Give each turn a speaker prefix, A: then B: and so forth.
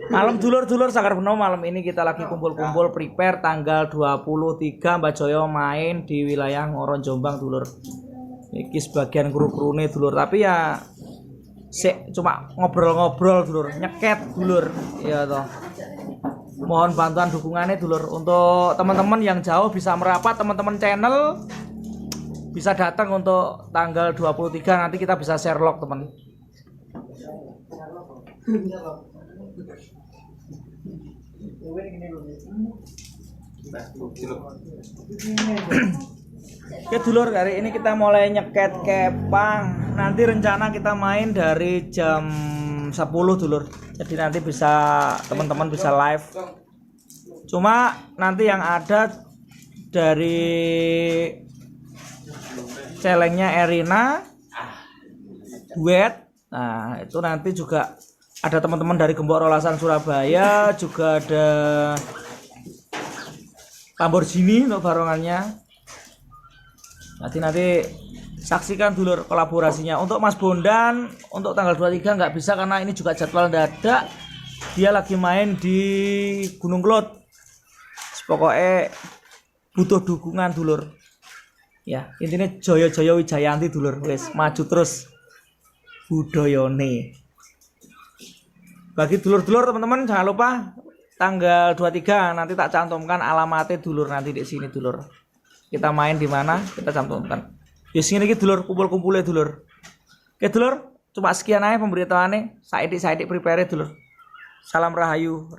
A: Malam dulur-dulur Sakar Beno, malam ini kita lagi kumpul-kumpul prepare tanggal 23 Mbak Joyo main di wilayah Ngoron Jombang dulur. Iki sebagian kru-krune dulur, tapi ya cuma ngobrol-ngobrol dulur, nyeket dulur. Ya toh. Mohon bantuan dukungannya dulur untuk teman-teman yang jauh bisa merapat, teman-teman channel bisa datang untuk tanggal 23 nanti kita bisa share log teman. Oke dulur, hari ini kita mulai nyeket kepang. Nanti rencana kita main dari jam 10 dulur. Jadi nanti bisa teman-teman bisa live. Cuma nanti yang ada dari celengnya Erina duet. Nah, itu nanti juga ada teman-teman dari Gembok Rolasan Surabaya, juga ada Lamborghini untuk barongannya. Nanti saksikan dulur kolaborasinya. Untuk Mas Bondan untuk tanggal 23 nggak bisa karena ini juga jadwal dadak. Dia lagi main di Gunung Klot. Pokoknya butuh dukungan dulur. Ya, intinya Joyo Wijayanti dulur, wes maju terus budayane. Bagi dulur-dulur teman-teman jangan lupa tanggal 23 nanti tak cantumkan alamatnya dulur nanti di sini dulur. Kita main di mana kita cantumkan. Ya sini lagi dulur kumpul-kumpulnya dulur. Oke dulur, cuma sekian aja pemberitahuannya. Saidik prepare dulur. Salam rahayu.